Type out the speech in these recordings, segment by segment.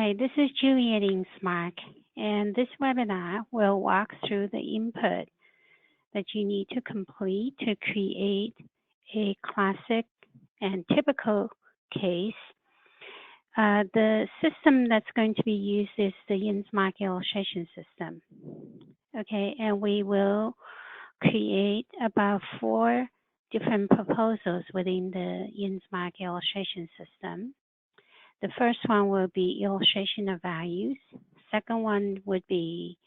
Hi, this is Julie at InsMark, and this webinar will walk through the input that you need to complete to create a classic and typical case. The system that's going to be used is the InsMark illustration system. Okay, and we will create about 4 different proposals within the InsMark illustration system. The first one will be illustration of values. Second one would be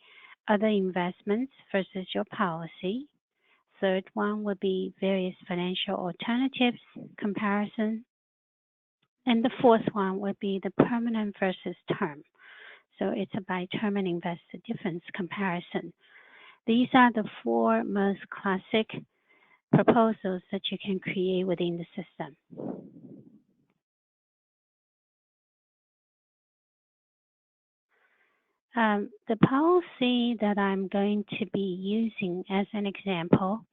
other investments versus your policy. Third one would be various financial alternatives comparison. And the fourth one would be the permanent versus term. So it's a by term and investor difference comparison. These are the 4 most classic proposals that you can create within the system. The policy that I'm going to be using as an example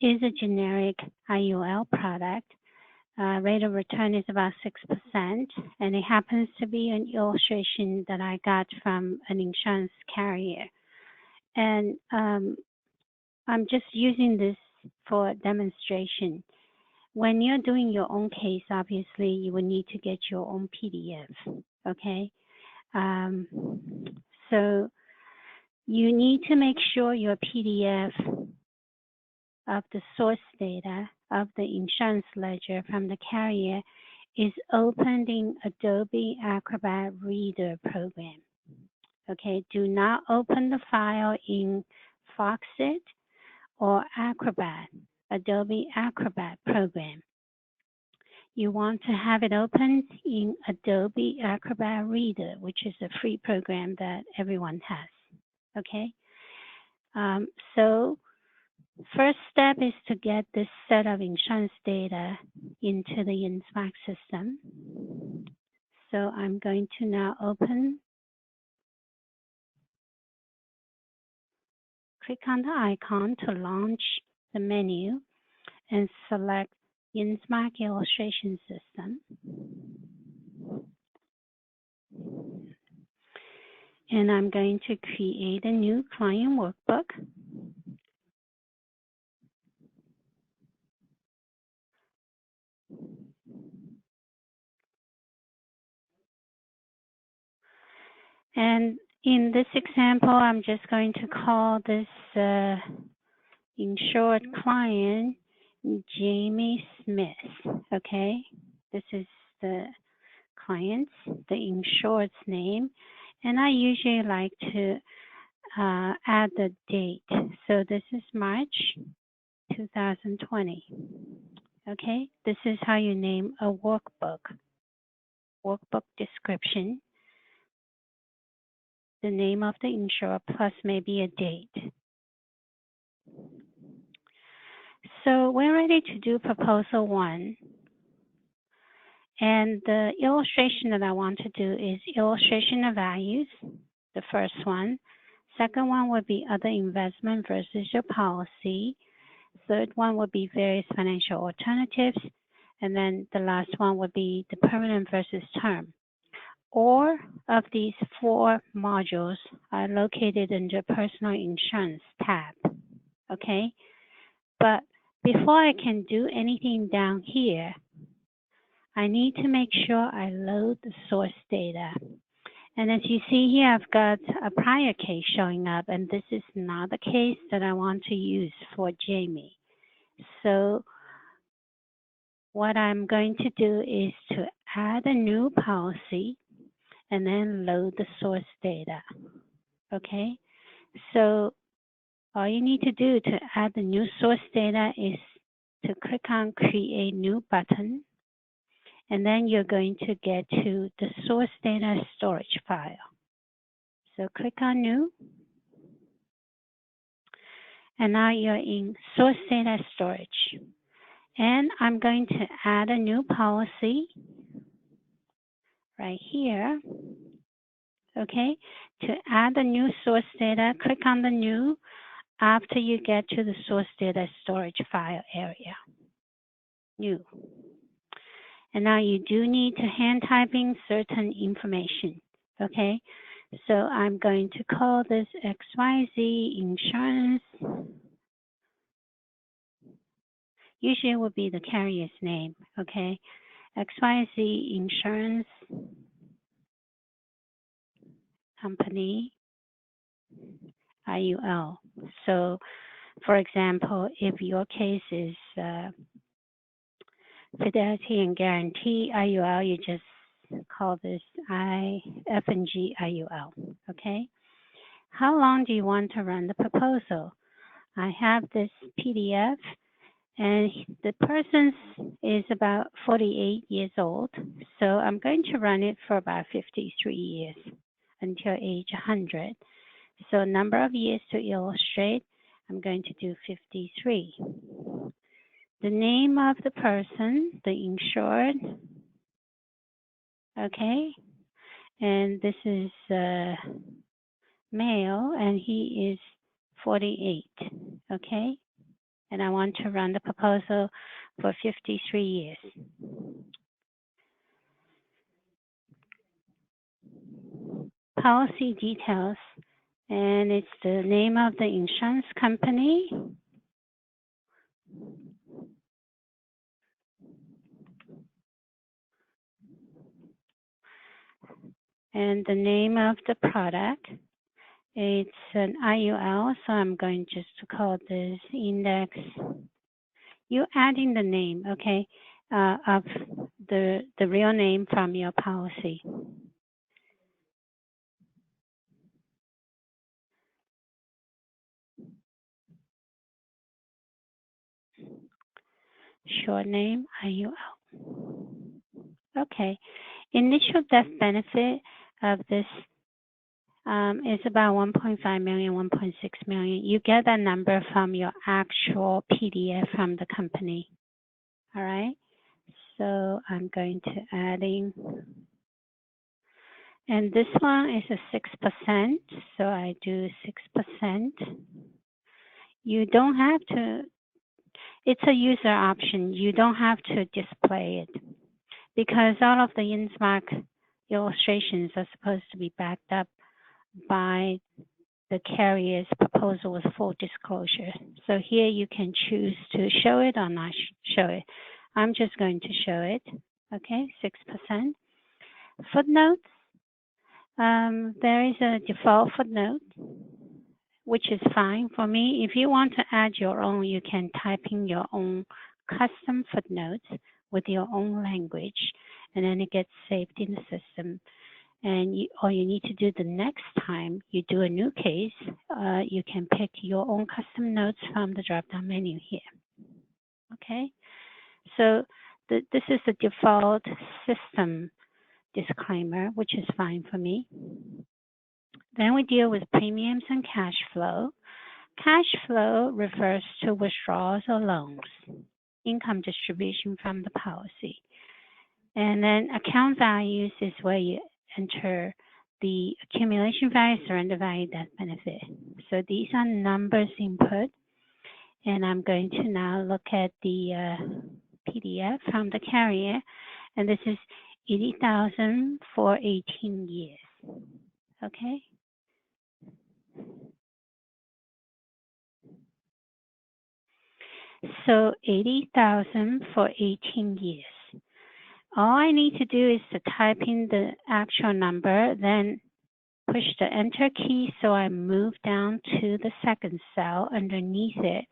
is a generic IUL product. Rate of return is about 6%, and it happens to be an illustration that I got from an insurance carrier. And I'm just using this for demonstration. When you're doing your own case, obviously, you will need to get your own PDF, okay? So you need to make sure your PDF of the source data of the insurance ledger from the carrier is opened in Adobe Acrobat Reader program. Okay, do not open the file in Foxit or Acrobat, Adobe Acrobat program. You want to have it opened in Adobe Acrobat Reader, which is a free program that everyone has, okay? So first step is to get this set of insurance data into the InsMark system. So I'm going to now click on the icon to launch the menu and select InsMark illustration system. And I'm going to create a new client workbook. And in this example, I'm just going to call this insured client Jamie Smith, okay? This is the client's, the insured's name. And I usually like to add the date. So this is March 2020, okay? This is how you name a workbook description, the name of the insured plus maybe a date. So we're ready to do proposal 1. And the illustration that I want to do is illustration of values, the first one. Second one would be other investment versus your policy. Third one would be various financial alternatives. And then the last one would be the permanent versus term. All of these 4 modules are located in the personal insurance tab, okay? But before I can do anything down here, I need to make sure I load the source data. And as you see here, I've got a prior case showing up, and this is not the case that I want to use for Jamie. So what I'm going to do is to add a new policy and then load the source data, okay? So all you need to do to add the new source data is to click on Create New button, and then you're going to get to the source data storage file. So click on New, and now you're in source data storage. And I'm going to add a new policy right here. Okay, to add the new source data, click on the New after you get to the source data storage file area. New. And now you do need to hand type in certain information. Okay, so I'm going to call this XYZ Insurance. Usually it would be the carrier's name, okay? XYZ Insurance Company, IUL. So, for example, if your case is Fidelity and Guarantee IUL, you just call this IFG IUL, okay? How long do you want to run the proposal? I have this PDF, and the person is about 48 years old, so I'm going to run it for about 53 years until age 100. So number of years to illustrate, I'm going to do 53. The name of the person, the insured, okay, and this is male, and he is 48, okay, and I want to run the proposal for 53 years. Policy details, and it's the name of the insurance company, and the name of the product. It's an IUL, so I'm going just to call this index. You're adding the name, okay, of the real name from your policy. Short name, IUL. Okay. Initial death benefit of this is about 1.5 million, 1.6 million. You get that number from your actual PDF from the company. All right. So I'm going to add in, and this one is a 6%. So I do 6%. You don't have to. It's a user option. You don't have to display it because all of the InsMark illustrations are supposed to be backed up by the carrier's proposal with full disclosure. So here you can choose to show it or not show it. I'm just going to show it, okay, 6%. Footnotes, there is a default footnote, which is fine for me. If you want to add your own, you can type in your own custom footnotes with your own language, and then it gets saved in the system. And all you need to do the next time you do a new case, you can pick your own custom notes from the drop-down menu here. Okay, so this is the default system disclaimer, which is fine for me. Then we deal with premiums and cash flow. Cash flow refers to withdrawals or loans, income distribution from the policy. And then account values is where you enter the accumulation value, surrender value, death benefit. So these are numbers input. And I'm going to now look at the PDF from the carrier. And this is 80,000 for 18 years. Okay. So 80,000 for 18 years. All I need to do is to type in the actual number, then push the enter key so I move down to the second cell underneath it.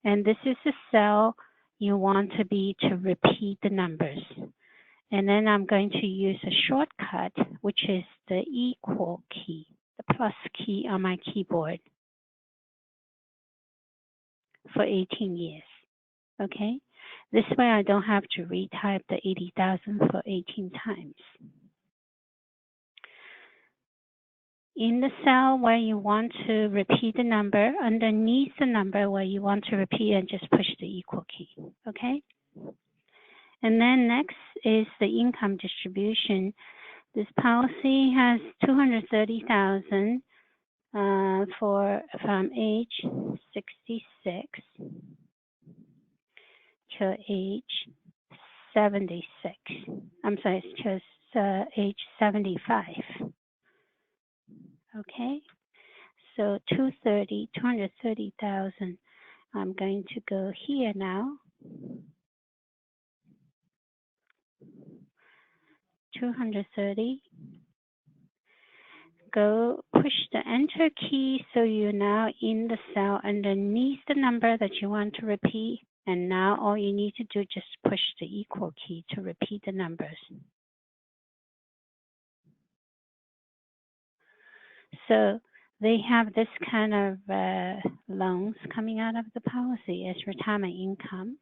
And this is the cell you want to be to repeat the numbers. And then I'm going to use a shortcut, which is the equal key, the plus key on my keyboard for 18 years. Okay? This way I don't have to retype the 80,000 for 18 times. In the cell where you want to repeat the number, underneath the number where you want to repeat, and just push the equal key, okay? And then next is the income distribution. This policy has 230,000 from age 66 to age 76. I'm sorry, it's just age 75. Okay, so 230,000. I'm going to go here now. 230. Go push the enter key so you're now in the cell underneath the number that you want to repeat. And now all you need to do, just push the equal key to repeat the numbers. So they have this kind of loans coming out of the policy as retirement income.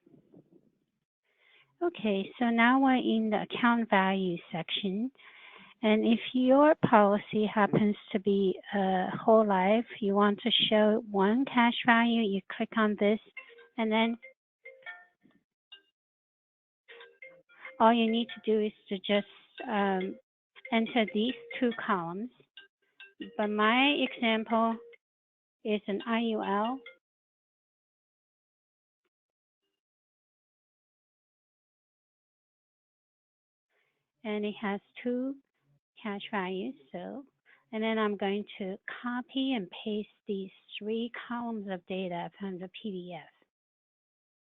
Okay, so now we're in the account value section. And if your policy happens to be a whole life, you want to show one cash value, you click on this, and then all you need to do is to just enter these two columns. But my example is an IUL. And it has two cash values. So, and then I'm going to copy and paste these three columns of data from the PDF.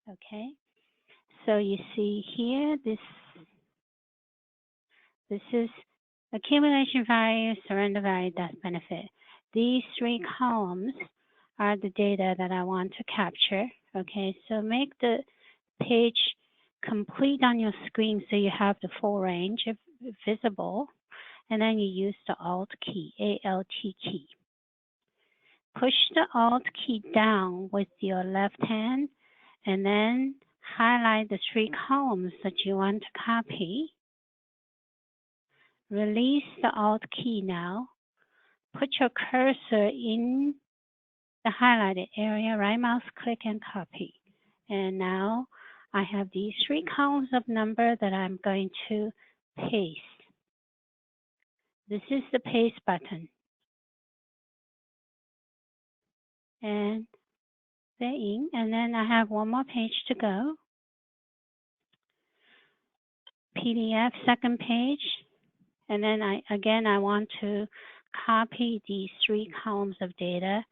Okay. So you see here, this is accumulation value, surrender value, death benefit. These three columns are the data that I want to capture. Okay, so make the page complete on your screen so you have the full range visible. And then you use the Alt key, ALT key. Push the Alt key down with your left hand and then highlight the three columns that you want to copy. Release the Alt key now. Put your cursor in the highlighted area, right mouse click and copy. And now I have these three columns of number that I'm going to paste. This is the paste button. And they're in, and then I have one more page to go. PDF, second page. And then I want to copy these three columns of data.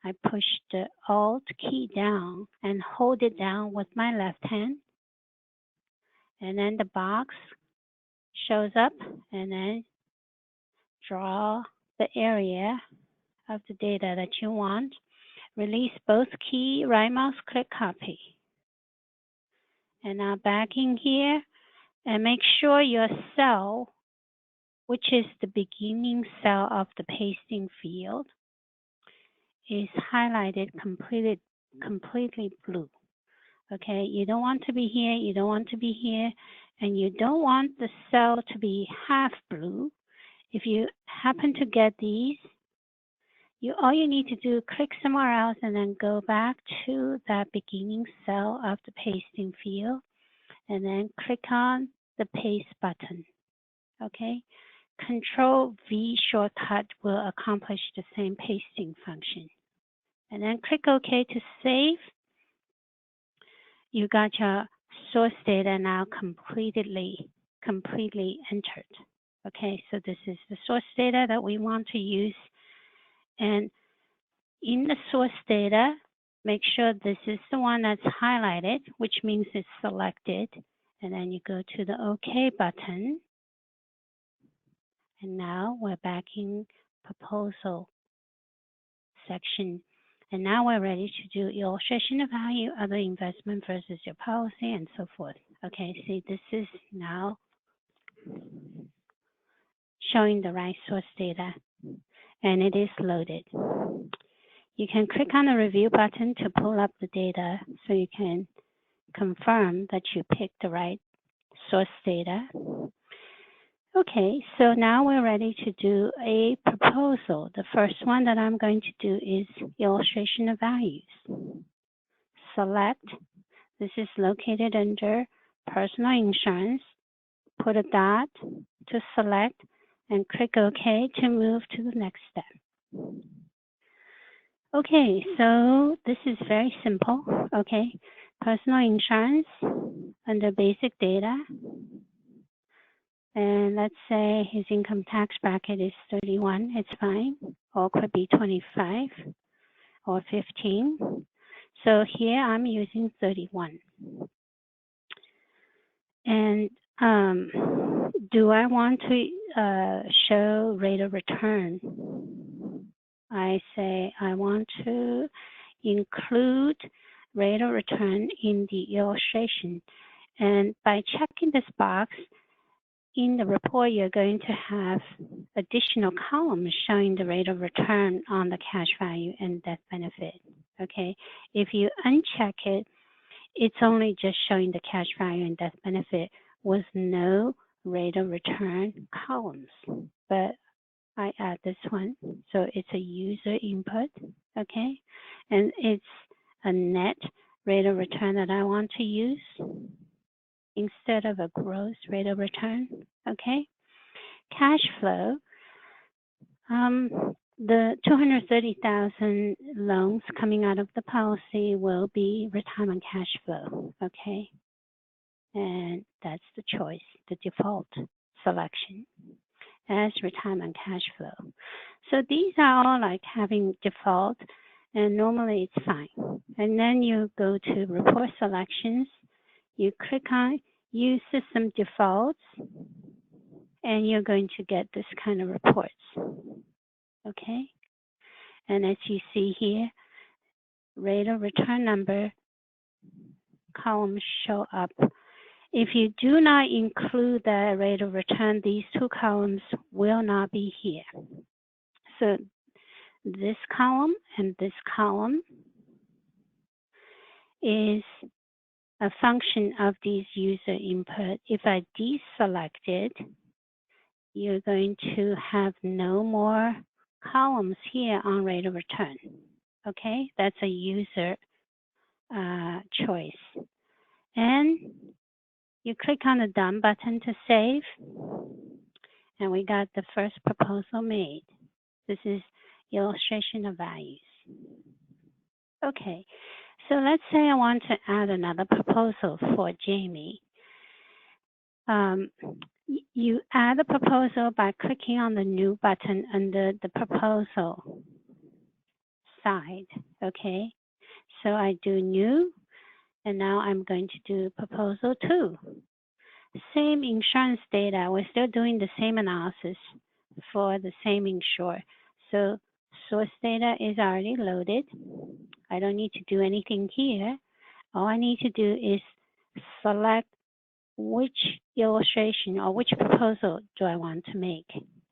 I push the Alt key down and hold it down with my left hand. And then the box shows up, and then draw the area of the data that you want. Release both key, right mouse click, copy. And now back in here, and make sure your cell, which is the beginning cell of the pasting field, is highlighted completely blue. Okay, you don't want to be here, you don't want to be here, and you don't want the cell to be half blue. If you happen to get these, all you need to do, click somewhere else and then go back to that beginning cell of the pasting field and then click on the paste button. Okay, Control V shortcut will accomplish the same pasting function. And then click OK to save. You got your source data now completely entered. Okay, so this is the source data that we want to use. And in the source data, make sure this is the one that's highlighted, which means it's selected. And then you go to the OK button. And now we're back in proposal section. And now we're ready to do illustration of value, other investment versus your policy, and so forth. Okay, see, this is now showing the right source data, and it is loaded. You can click on the review button to pull up the data so you can confirm that you picked the right source data. Okay, so now we're ready to do a proposal. The first one that I'm going to do is illustration of values. Select, this is located under personal insurance. Put a dot to select and click OK to move to the next step. Okay, so this is very simple. Okay, personal insurance under basic data. And let's say his income tax bracket is 31, it's fine, or it could be 25 or 15. So here I'm using 31. And do I want to show rate of return? I say I want to include rate of return in the illustration. And by checking this box, in the report, you're going to have additional columns showing the rate of return on the cash value and death benefit. Okay, if you uncheck it, it's only just showing the cash value and death benefit with no rate of return columns. But I add this one, so it's a user input, okay? And it's a net rate of return that I want to use instead of a gross rate of return, okay? Cash flow, the 230,000 loans coming out of the policy will be retirement cash flow, okay? And that's the choice, the default selection as retirement cash flow. So these are all like having default, and normally it's fine. And then you go to report selections, you click on use system defaults, and you're going to get this kind of reports. Okay, and as you see here, rate of return number columns show up. If you do not include the rate of return, these two columns will not be here. So this column and this column is a function of these user input. If I deselect it, you're going to have no more columns here on rate of return. Okay, that's a user choice. And you click on the done button to save, and we got the first proposal made. This is illustration of values. Okay, so let's say I want to add another proposal for Jamie. You add a proposal by clicking on the new button under the proposal side, okay? So I do new, and now I'm going to do proposal 2. Same insurance data, we're still doing the same analysis for the same insured. So source data is already loaded. I don't need to do anything here. All I need to do is select which illustration or which proposal do I want to make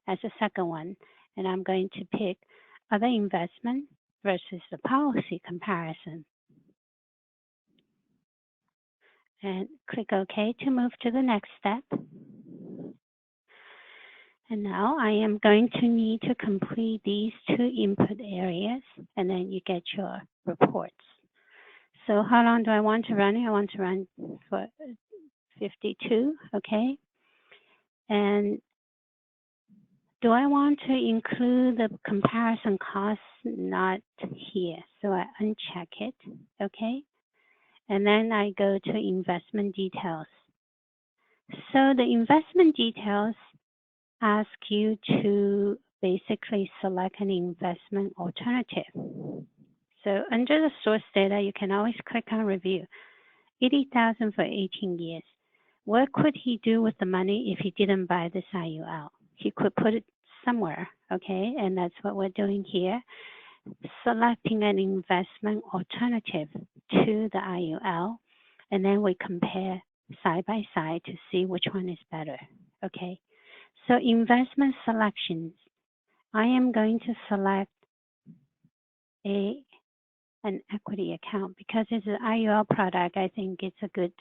as a second one. And I'm going to pick other investment versus the policy comparison. And click OK to move to the next step. And now I am going to need to complete these 2 input areas, and then you get your reports. So how long do I want to run it? I want to run for 52, okay? And do I want to include the comparison costs? Not here, so I uncheck it, okay? And then I go to investment details. So the investment details ask you to basically select an investment alternative. So under the source data, you can always click on review. 80,000 for 18 years. What could he do with the money if he didn't buy this IUL? He could put it somewhere, okay? And that's what we're doing here. Selecting an investment alternative to the IUL, and then we compare side by side to see which one is better, okay? So investment selections, I am going to select an equity account because it's an IUL product. I think it's a good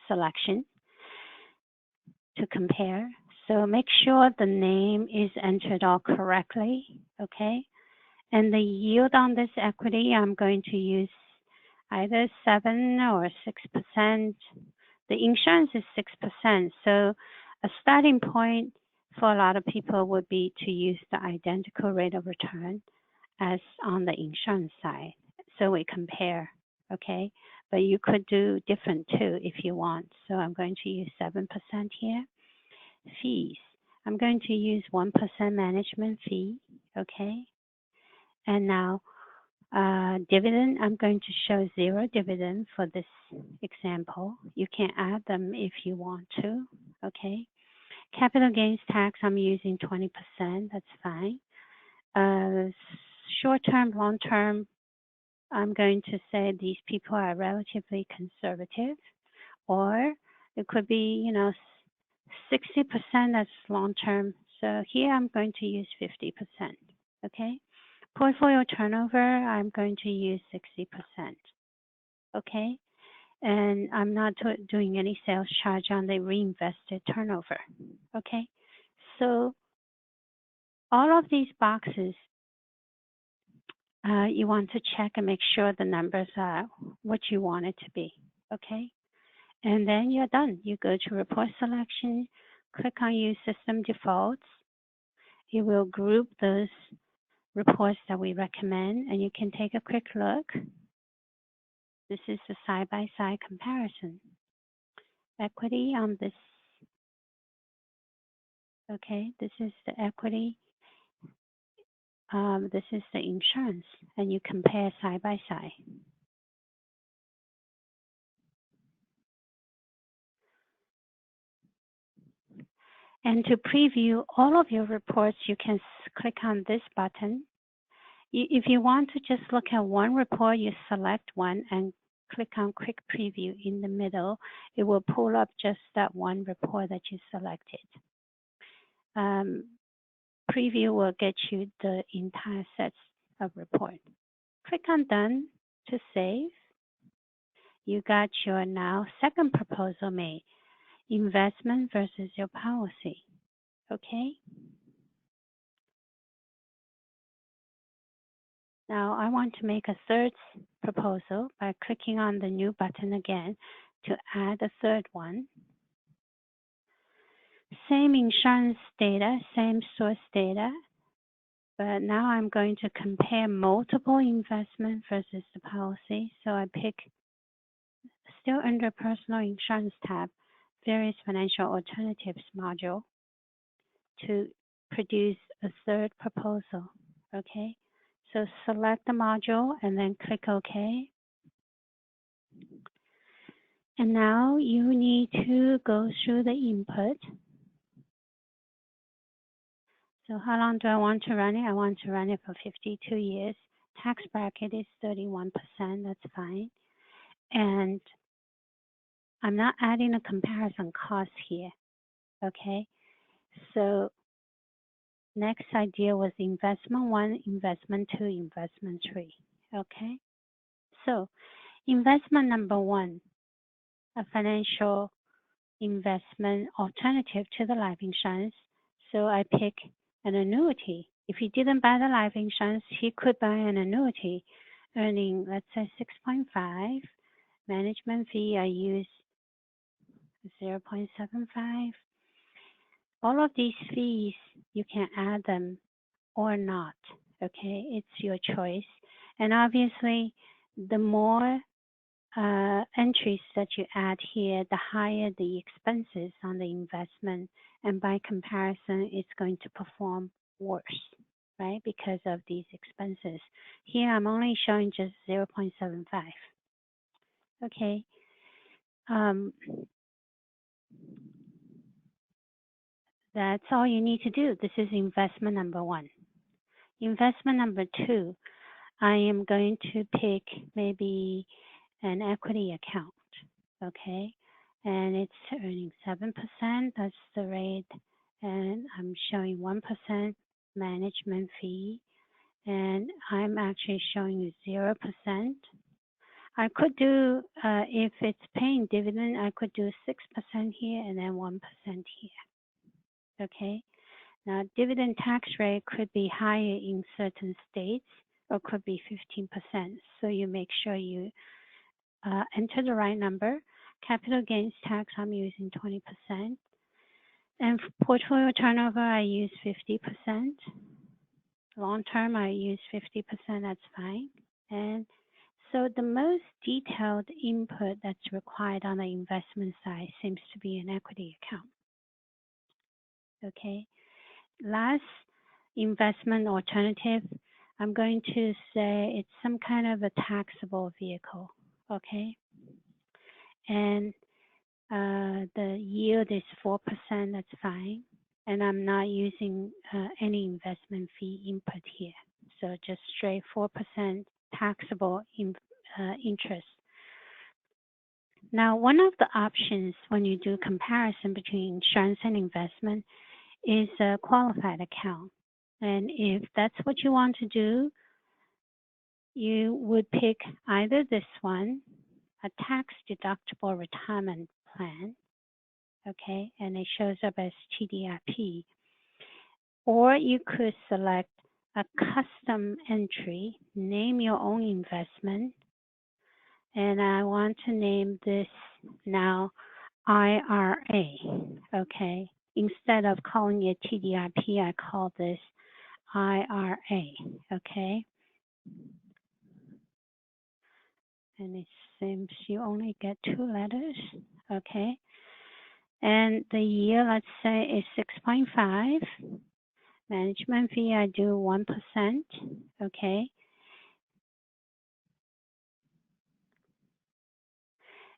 selection to compare. So make sure the name is entered all correctly, okay? And the yield on this equity, I'm going to use either 7 or 6%. The insurance is 6%, so a starting point for a lot of people would be to use the identical rate of return as on the insurance side. So we compare okay? But you could do different too if you want. So I'm going to use 7% here. Fees, I'm going to use 1% management fee, okay? And now dividend, I'm going to show 0 dividend for this example. You can add them if you want to, okay? Capital gains tax, I'm using 20%, that's fine. Short-term, long-term, I'm going to say these people are relatively conservative, or it could be, 60% that's long-term. So here I'm going to use 50%, okay? Portfolio turnover, I'm going to use 60%, okay? And I'm not doing any sales charge on the reinvested turnover, okay? So all of these boxes, you want to check and make sure the numbers are what you want it to be, okay? And then you're done. You go to report selection, click on use system defaults. It will group those reports that we recommend, and you can take a quick look. This is the side-by-side comparison. Equity on this, okay, this is the equity. This is the insurance, and you compare side by side. And to preview all of your reports, you can click on this button. If you want to just look at one report, you select one and click on quick preview in the middle. It will pull up just that one report that you selected. Preview will get you the entire sets of report. Click on done to save. You got your now second proposal made, investment versus your policy, okay? Now I want to make a third proposal by clicking on the new button again to add a third one. Same insurance data, same source data, but now I'm going to compare multiple investment versus the policy. So I pick, still under personal insurance tab, various financial alternatives module to produce a third proposal, okay? So select the module and then click OK. And now you need to go through the input. So how long do I want to run it? I want to run it for 52 years. Tax bracket is 31%, that's fine. And I'm not adding a comparison cost here, okay? So next idea was investment 1, investment 2, investment 3, okay? So investment number 1, a financial investment alternative to the life insurance. So I pick an annuity. If he didn't buy the life insurance, he could buy an annuity earning, let's say 6.5. Management fee, I use 0.75. All of these fees, you can add them or not, okay? It's your choice. And obviously, the more entries that you add here, the higher the expenses on the investment, and by comparison, it's going to perform worse, right? Because of these expenses. Here, I'm only showing just 0.75. Okay. That's all you need to do. This is investment number 1. Investment number 2, I am going to pick maybe an equity account, okay? And it's earning 7%, that's the rate. And I'm showing 1% management fee. And I'm actually showing 0%. I could do, if it's paying dividend, I could do 6% here and then 1% here, okay? Now, dividend tax rate could be higher in certain states or could be 15%. So you make sure you enter the right number. Capital gains tax, I'm using 20%. And for portfolio turnover, I use 50%. Long term, I use 50%, that's fine. And So the most detailed input that's required on the investment side seems to be an equity account. Okay. Last investment alternative, I'm going to say it's some kind of a taxable vehicle. Okay. And the yield is 4%, that's fine. And I'm not using any investment fee input here. So just straight 4% taxable interest. Now, one of the options when you do comparison between insurance and investment is a qualified account. And if that's what you want to do, you would pick either this one, a tax-deductible retirement plan, okay, and it shows up as TDIP, or you could select a custom entry, name your own investment, and I want to name this now IRA, okay. Instead of calling it TDIP, I call this IRA, okay. And it seems you only get 2 letters, okay. And the year, let's say, is 6.5. Management fee, I do 1%, okay.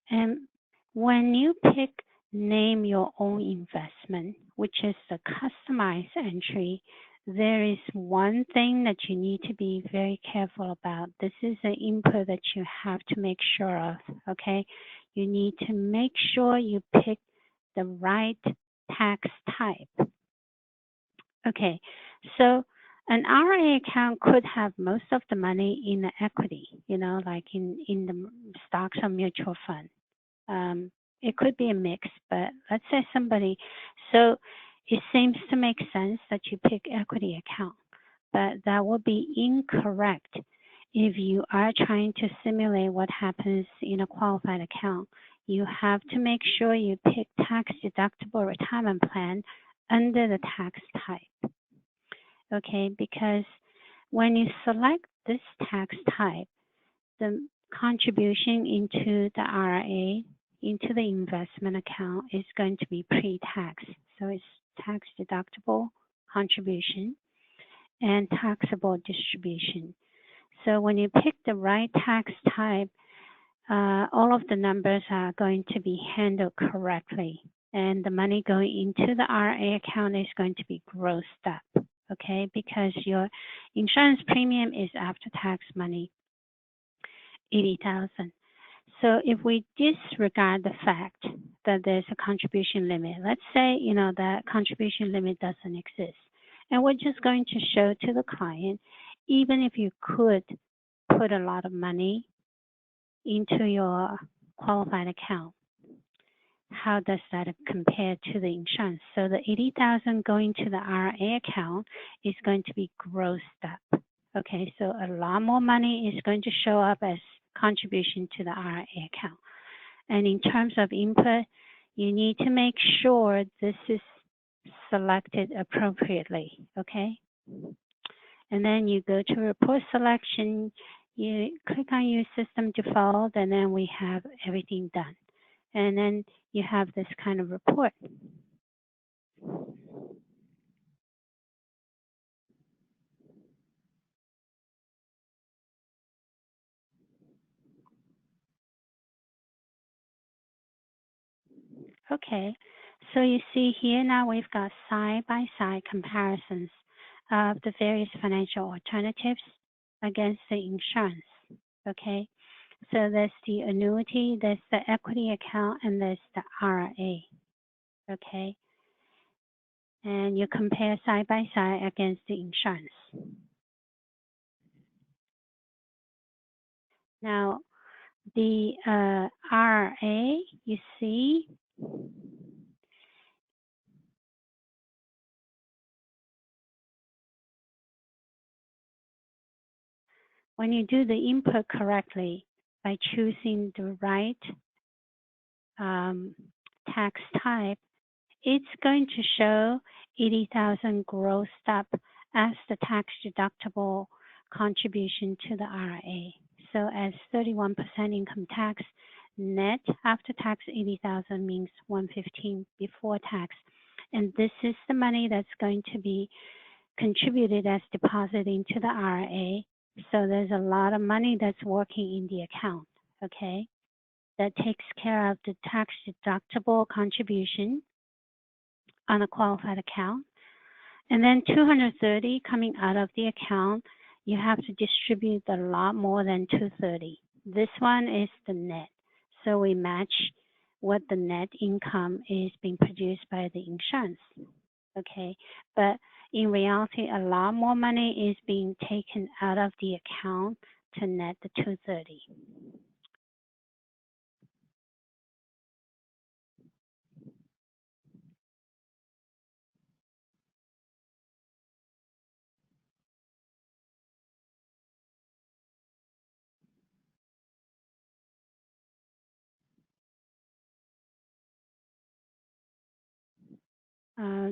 And when you pick name your own investment, which is the customized entry, there is one thing that you need to be very careful about. This is an input that you have to make sure of, okay? You need to make sure you pick the right tax type. Okay, so an RA account could have most of the money in the equity, like in the stocks or mutual fund. It could be a mix, but let's say so it seems to make sense that you pick equity account, but that would be incorrect if you are trying to simulate what happens in a qualified account. You have to make sure you pick tax-deductible retirement plan under the tax type, okay? Because when you select this tax type, the contribution into the RA, into the investment account is going to be pre-tax. So it's tax-deductible contribution and taxable distribution. So when you pick the right tax type, all of the numbers are going to be handled correctly. And the money going into the RA account is going to be grossed up, okay? Because your insurance premium is after-tax money, $80,000. So if we disregard the fact that there's a contribution limit, let's say, that contribution limit doesn't exist. And we're just going to show to the client, even if you could put a lot of money into your qualified account, how does that compare to the insurance? So the $80,000 going to the RA account is going to be grossed up. Okay, so a lot more money is going to show up as contribution to the RA account. And in terms of input, you need to make sure this is selected appropriately, okay? And then you go to report selection, you click on use system default, and then we have everything done. And then you have this kind of report. Okay, so you see here now we've got side-by-side comparisons of the various financial alternatives against the insurance, okay? So there's the annuity, there's the equity account, and there's the RA, okay? And you compare side-by-side against the insurance. Now, the RA, you see, when you do the input correctly by choosing the right tax type, it's going to show 80,000 grossed up as the tax deductible contribution to the RA. So as 31% income tax, net after tax 80,000 means 115 before tax. And this is the money that's going to be contributed as deposit into the IRA. So there's a lot of money that's working in the account, okay? That takes care of the tax deductible contribution on a qualified account. And then 230 coming out of the account, you have to distribute a lot more than 230. This one is the net. So we match what the net income is being produced by the insurance, okay? But in reality, a lot more money is being taken out of the account to net the 230.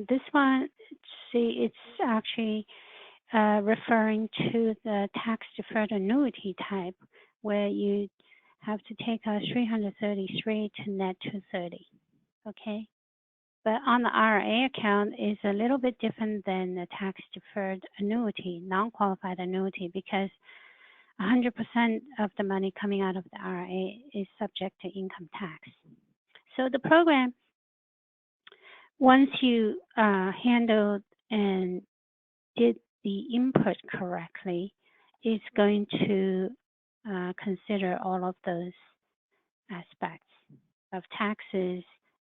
This one, see, it's actually referring to the tax-deferred annuity type, where you have to take a 333 to net 230, okay? But on the IRA account is a little bit different than the tax-deferred annuity, non-qualified annuity, because 100% of the money coming out of the IRA is subject to income tax. So the program, once you handled and did the input correctly, is going to consider all of those aspects of taxes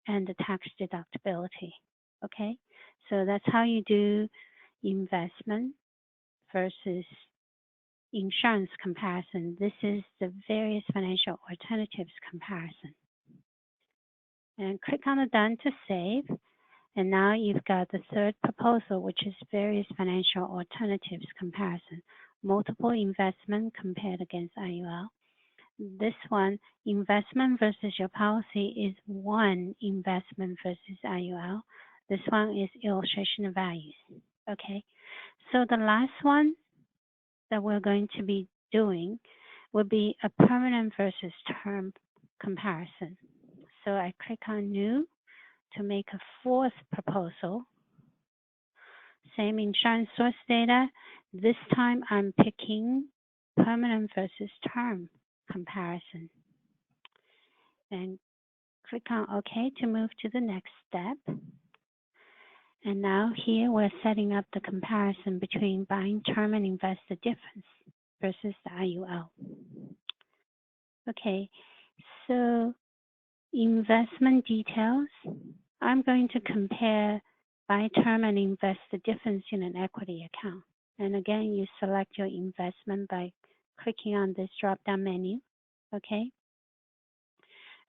and the tax deductibility, okay? So that's how you do investment versus insurance comparison. This is the various financial alternatives comparison. And click on the done to save. And now you've got the third proposal, which is various financial alternatives comparison. Multiple investment compared against IUL. This one, investment versus your policy, is one investment versus IUL. This one is illustration of values. Okay, so the last one that we're going to be doing will be a permanent versus term comparison. So I click on new to make a fourth proposal. Same insurance source data. This time I'm picking permanent versus term comparison. And click on OK to move to the next step. And now here we're setting up the comparison between buying term and investor difference versus the IUL. Okay, so investment details. I'm going to compare buy term and invest the difference in an equity account. And again, you select your investment by clicking on this drop-down menu, okay?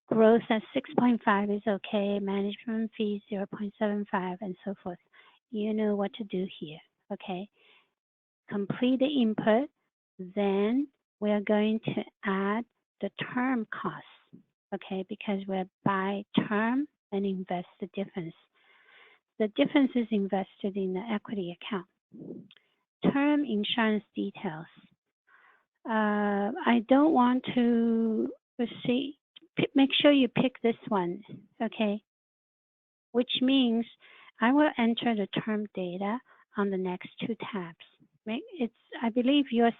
Growth at 6.5 is okay, management fees 0.75 and so forth. You know what to do here, okay? Complete the input, then we're going to add the term costs, okay? Because we're buy term and invest the difference. The difference is invested in the equity account. Term insurance details. I don't want to, see, make sure you pick this one, okay? Which means I will enter the term data on the next two tabs. I believe your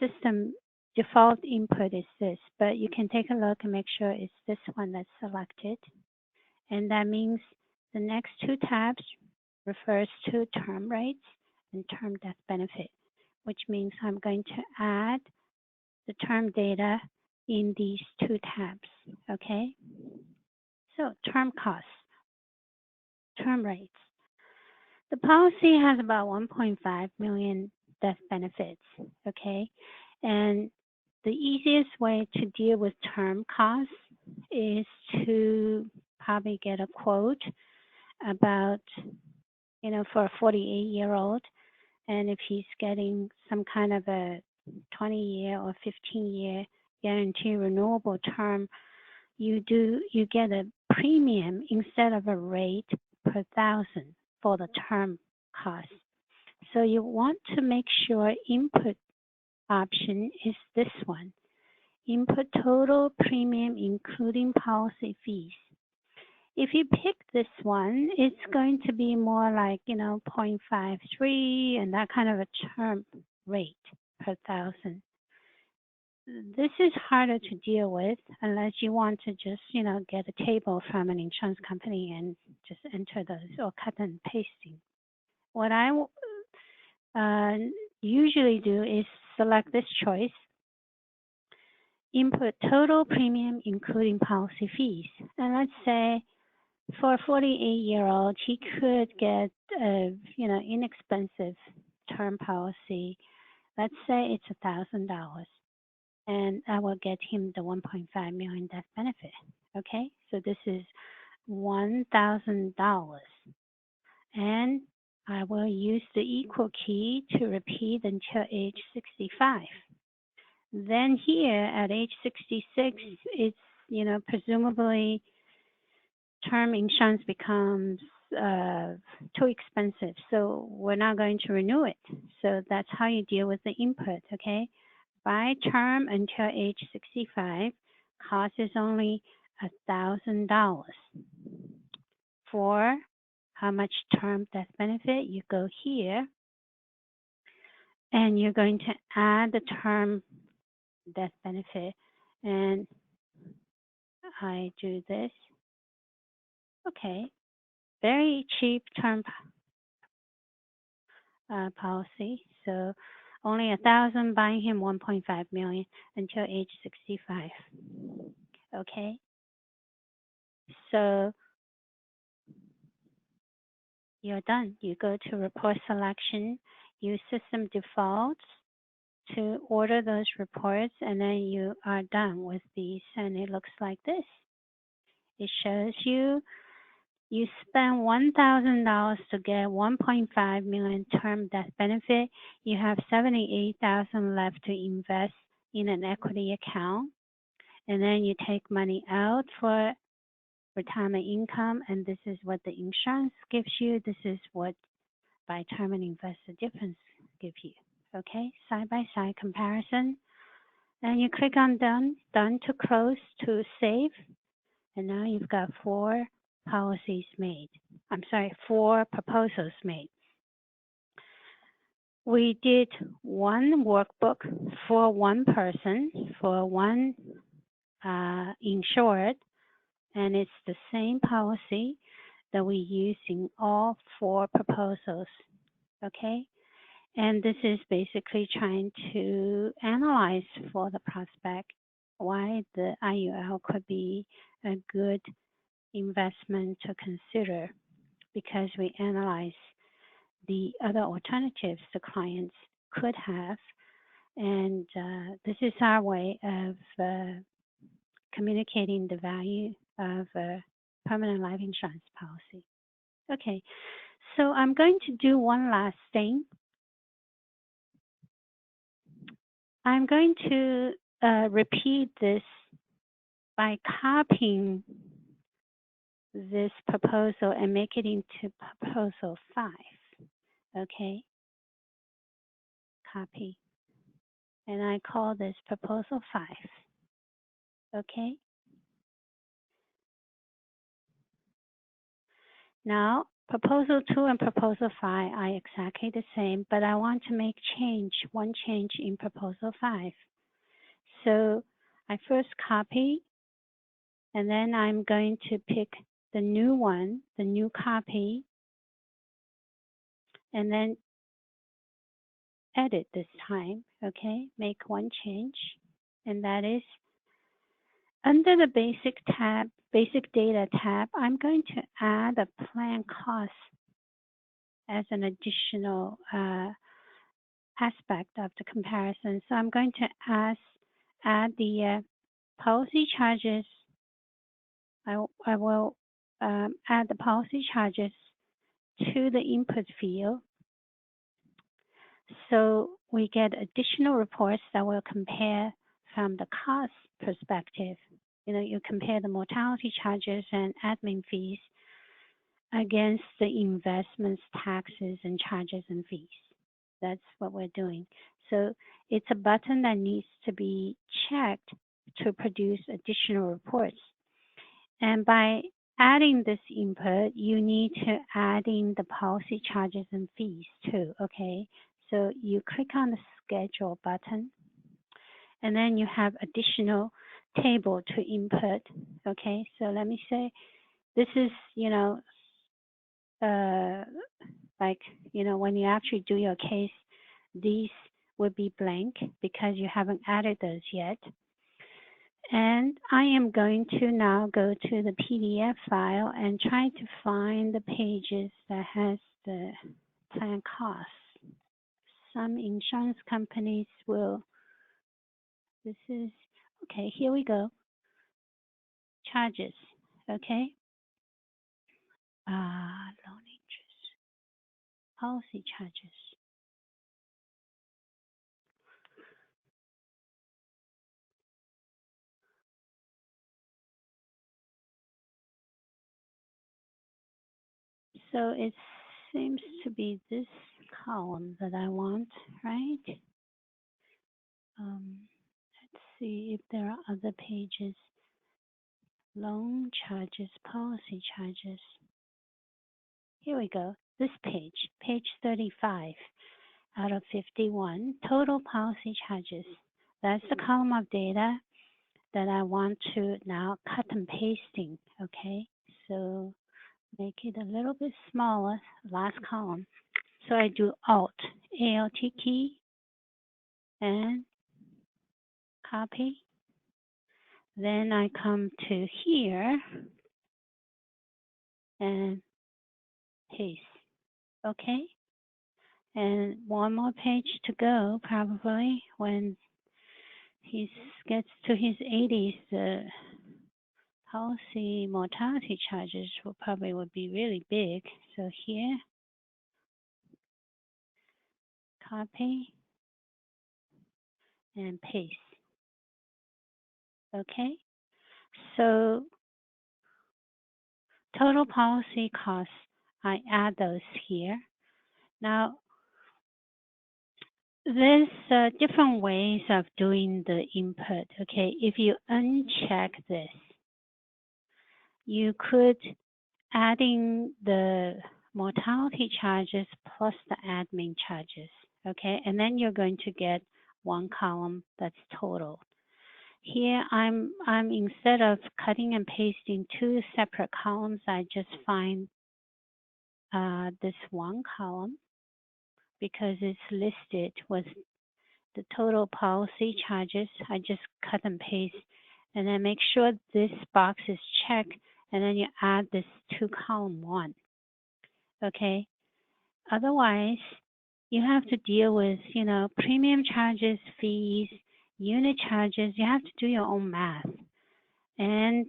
system default input is this, but you can take a look and make sure it's this one that's selected. And that means the next two tabs refers to term rates and term death benefit, which means I'm going to add the term data in these two tabs, okay? So term costs, term rates. The policy has about 1.5 million death benefits, okay? And the easiest way to deal with term costs is to probably get a quote about, you know, for a 48-year-old. And if he's getting some kind of a 20-year or 15-year guarantee renewable term, you get a premium instead of a rate per thousand for the term cost. So you want to make sure input option is this one. Input total premium including policy fees. If you pick this one, it's going to be more like, 0.53 and that kind of a term rate per thousand. This is harder to deal with unless you want to just, get a table from an insurance company and just enter those or cut and pasting. What I usually do is select this choice, input total premium including policy fees. And let's say for a 48-year-old, he could get a, inexpensive term policy. Let's say it's $1,000, and I will get him the 1.5 million death benefit. Okay, so this is $1,000, and I will use the equal key to repeat until age 65. Then here at age 66, it's, presumably term insurance becomes too expensive, so we're not going to renew it. So that's how you deal with the input, okay? Buy term until age 65, cost is only $1,000. For how much term death benefit, you go here, and you're going to add the term death benefit, and I do this. Okay, very cheap term policy. So only $1,000, buying him 1.5 million until age 65. Okay, so you're done. You go to report selection, use system defaults to order those reports, and then you are done with these, and it looks like this. It shows you spend $1,000 to get 1.5 million term death benefit. You have $78,000 left to invest in an equity account, and then you take money out for retirement income, and this is what the insurance gives you. This is what buy term and invest the difference give you. Okay, side-by-side comparison. And you click on done to close to save. And now you've got 4 policies made. 4 proposals made. We did one workbook for one person, for one insured, and it's the same policy that we use in all 4 proposals. Okay? And this is basically trying to analyze for the prospect why the IUL could be a good investment to consider, because we analyze the other alternatives the clients could have. And this is our way of communicating the value of a permanent life insurance policy. Okay, so I'm going to do one last thing. I'm going to repeat this by copying this proposal and make it into proposal 5. Okay, copy. And I call this proposal 5. Okay. Now, proposal 2 and proposal 5 are exactly the same, but I want to make one change in proposal 5. So I first copy, and then I'm going to pick the new one, the new copy, and then edit this time. Okay, make one change, and that is under the basic data tab, I'm going to add a plan cost as an additional aspect of the comparison. So I'm going to add the policy charges. I will add the policy charges to the input field. So we get additional reports that will compare from the cost perspective. You compare the mortality charges and admin fees against the investments, taxes, and charges and fees. That's what we're doing. So It's a button that needs to be checked to produce additional reports. And by adding this input, you need to add in the policy charges and fees too, okay? So you click on the schedule button, and then you have additional table to input, okay? So let me say, this is, like, when you actually do your case, these would be blank because you haven't added those yet. And I am going to now go to the PDF file and try to find the pages that has the plan costs. Some insurance companies will, this is, okay, here we go. Charges, okay. Loan interest, policy charges. So it seems to be this column that I want, right? Let's see if there are other pages. Loan charges, policy charges. Here we go. This page, page 35 out of 51, total policy charges. That's the column of data that I want to now cut and pasting, okay? So make it a little bit smaller, last column. So I do Alt key, and copy. Then I come to here and paste, okay? And one more page to go, probably. When he gets to his 80s, the policy mortality charges will probably be really big. So here, copy and paste. Okay, so total policy costs, I add those here. Now, there's different ways of doing the input. Okay, if you uncheck this, you could adding the mortality charges plus the admin charges, okay? And then you're going to get one column that's total. Here, I'm instead of cutting and pasting two separate columns, I just find this one column because it's listed with the total policy charges. I just cut and paste, and then make sure this box is checked, and then you add this to column one. Okay, otherwise you have to deal with, premium charges, fees, unit charges. You have to do your own math. And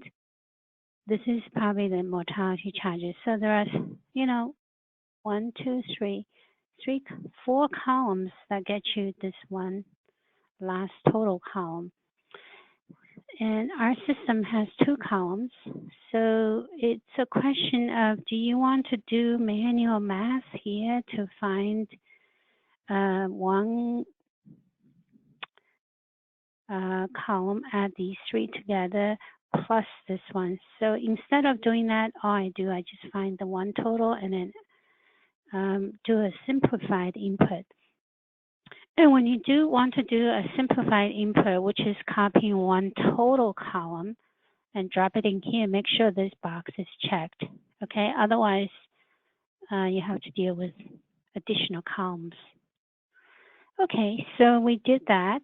this is probably the mortality charges. So there are, 1, 2, 3, 4 columns that get you this one last total column. And our system has 2 columns. So it's a question of, do you want to do manual math here to find one column, add these 3 together, plus this one. So instead of doing that, all I do, I just find the one total and then do a simplified input. And when you do want to do a simplified input, which is copying one total column and drop it in here, make sure this box is checked, okay? Otherwise, you have to deal with additional columns. Okay, so we did that.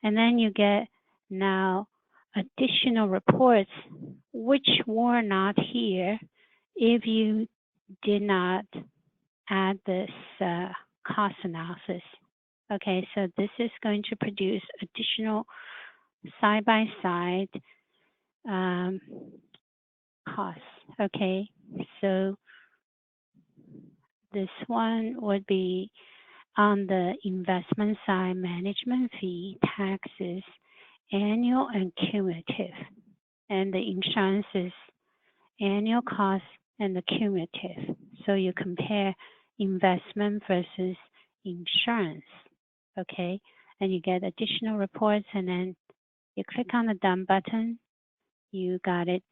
And then you get now additional reports, which were not here if you did not add this cost analysis. Okay, so this is going to produce additional side-by-side costs. Okay, so this one would be on the investment side, management fee, taxes, annual and cumulative, and the insurance is annual cost and the cumulative. So you compare investment versus insurance. okay? And you get additional reports, and then you click on the done button, you got it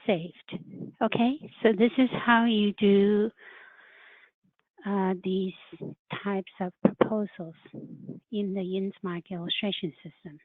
saved. Okay, so this is how you do these types of proposals in the InsMark illustration system.